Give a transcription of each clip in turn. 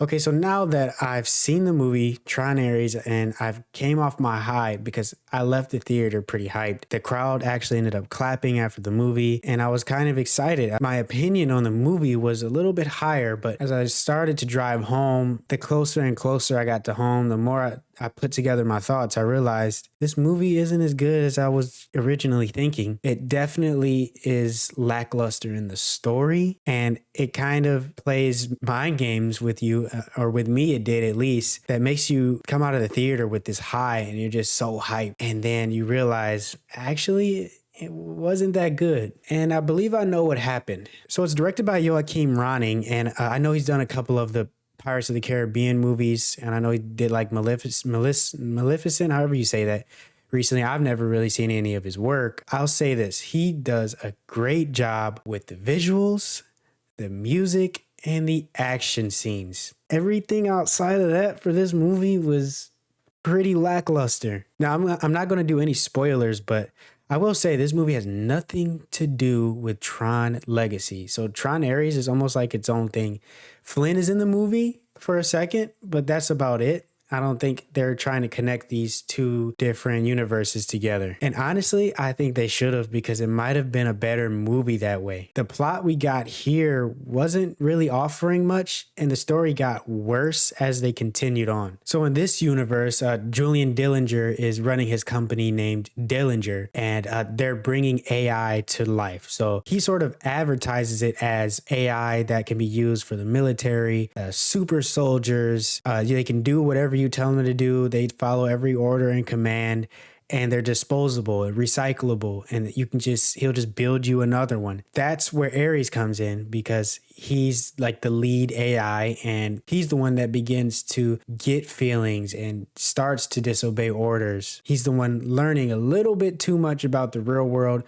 Okay, so now that I've seen the movie Tron Ares and I've came off my high because I left the theater pretty hyped. The crowd actually ended up clapping after the movie and I was kind of excited. My opinion on the movie was a little bit higher, but as I started to drive home, the closer and closer I got to home, the more I put together my thoughts, I realized this movie isn't as good as I was originally thinking. It definitely is lackluster in the story, and it kind of plays mind games with you, or with me, it did at least, that makes you come out of the theater with this high and you're just so hyped. And then you realize, actually, it wasn't that good. And I believe I know what happened. So it's directed by Joachim Ronning, and I know he's done a couple of the Pirates of the Caribbean movies, and I know he did like Maleficent, however you say that. Recently, I've never really seen any of his work. I'll say this, he does a great job with the visuals, the music, and the action scenes. Everything outside of that for this movie was pretty lackluster. Now, I'm not going to do any spoilers, but I will say this movie has nothing to do with Tron Legacy. So Tron Ares is almost like its own thing. Flynn is in the movie for a second, but that's about it. I don't think they're trying to connect these two different universes together. And honestly, I think they should have, because it might have been a better movie that way. The plot we got here wasn't really offering much, and the story got worse as they continued on. So in this universe, Julian Dillinger is running his company named Dillinger, and they're bringing AI to life. So he sort of advertises it as AI that can be used for the military, super soldiers. They can do whatever you tell them to do. They follow every order and command, and they're disposable and recyclable, and he'll just build you another one. That's where Ares comes in, because he's like the lead AI, and he's the one that begins to get feelings and starts to disobey orders. He's the one learning a little bit too much about the real world,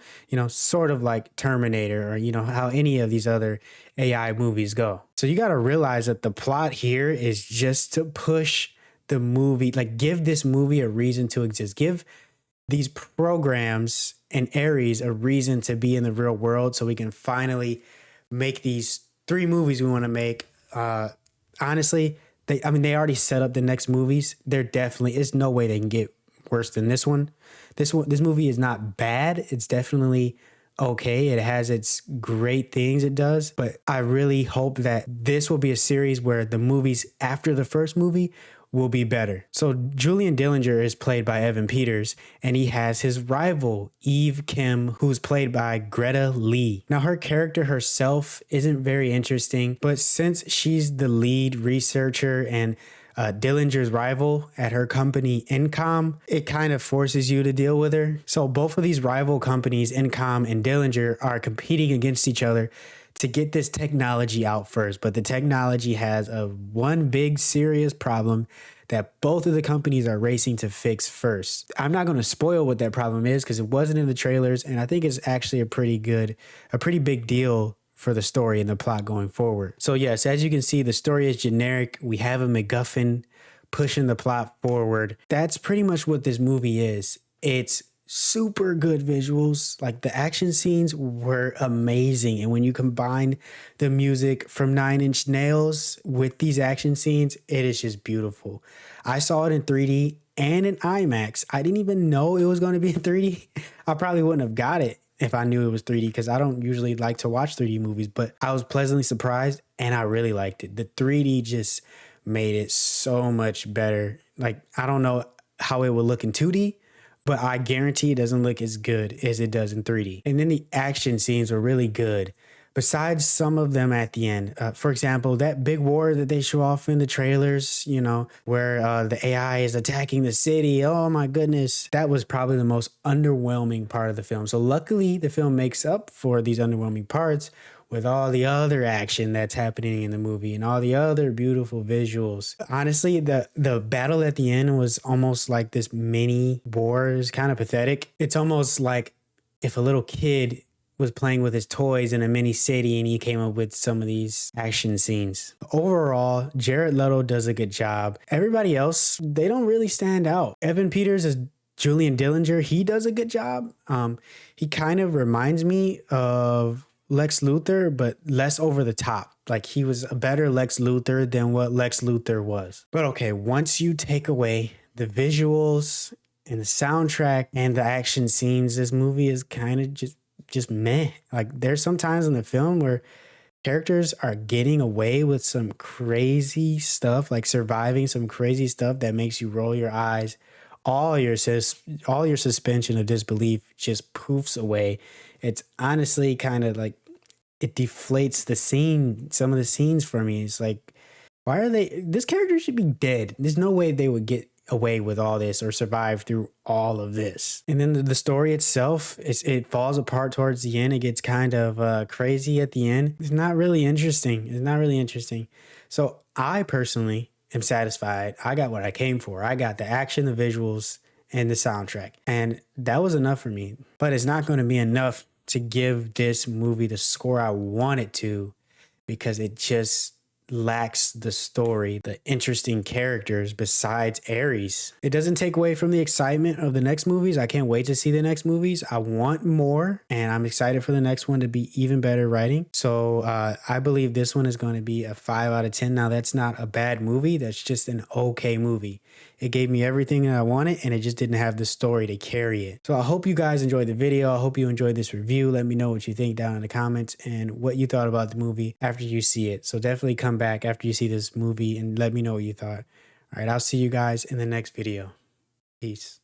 sort of like Terminator, or how any of these other AI movies go. So you got to realize that the plot here is just to push the movie, like give this movie a reason to exist. Give these programs and Ares a reason to be in the real world, so we can finally make these 3 movies we want to make. Honestly, they already set up the next movies. It's no way they can get worse than this one. This movie is not bad. It's definitely okay. It has its great things it does, but I really hope that this will be a series where the movies after the first movie will be better. So Julian Dillinger is played by Evan Peters, and he has his rival, Eve Kim, who's played by Greta Lee. Now, her character herself isn't very interesting, but since she's the lead researcher and Dillinger's rival at her company, Incom, it kind of forces you to deal with her. So both of these rival companies, Incom and Dillinger, are competing against each other to get this technology out first. But the technology has one big serious problem that both of the companies are racing to fix first. I'm not going to spoil what that problem is, because it wasn't in the trailers, and I think it's actually a pretty big deal for the story and the plot going forward. So yes, as you can see, the story is generic. We have a MacGuffin pushing the plot forward. That's pretty much what this movie is. It's super good visuals. Like, the action scenes were amazing. And when you combine the music from Nine Inch Nails with these action scenes, it is just beautiful. I saw it in 3D and in IMAX. I didn't even know it was going to be in 3D. I probably wouldn't have got it if I knew it was 3D, because I don't usually like to watch 3D movies, but I was pleasantly surprised and I really liked it. The 3D just made it so much better. Like, I don't know how it would look in 2D, but I guarantee it doesn't look as good as it does in 3D. And then the action scenes were really good, besides some of them at the end. For example, that big war that they show off in the trailers, where the AI is attacking the city. Oh my goodness. That was probably the most underwhelming part of the film. So luckily, the film makes up for these underwhelming parts with all the other action that's happening in the movie and all the other beautiful visuals. Honestly, the battle at the end was almost like this mini war. It was kind of pathetic. It's almost like if a little kid was playing with his toys in a mini city and he came up with some of these action scenes. Overall, Jared Leto does a good job. Everybody else, they don't really stand out. Evan Peters is Julian Dillinger. He does a good job. He kind of reminds me of Lex Luthor, but less over the top. Like he was a better Lex Luthor than what Lex Luthor was. But okay, once you take away the visuals and the soundtrack and the action scenes, this movie is kind of just meh. Like there's some times in the film where characters are getting away with some crazy stuff, like surviving some crazy stuff that makes you roll your eyes. All your suspension of disbelief just poofs away. It's honestly kind of like it deflates the scene, some of the scenes for me. It's like, why are they? This character should be dead. There's no way they would get away with all this or survive through all of this. And then the story itself, it falls apart towards the end. It gets kind of crazy at the end. It's not really interesting. It's not really interesting. So I personally am satisfied. I got what I came for. I got the action, the visuals, and the soundtrack. And that was enough for me. But it's not going to be enough to give this movie the score I want it to, because it just lacks the story, the interesting characters besides Ares. It doesn't take away from the excitement of the next movies. I can't wait to see the next movies. I want more, and I'm excited for the next one to be even better writing. So I believe this one is going to be a 5 out of 10. Now, that's not a bad movie. That's just an okay movie. It gave me everything that I wanted, and it just didn't have the story to carry it. So I hope you guys enjoyed the video. I hope you enjoyed this review. Let me know what you think down in the comments and what you thought about the movie after you see it. So definitely come back after you see this movie and let me know what you thought. All right, I'll see you guys in the next video. Peace.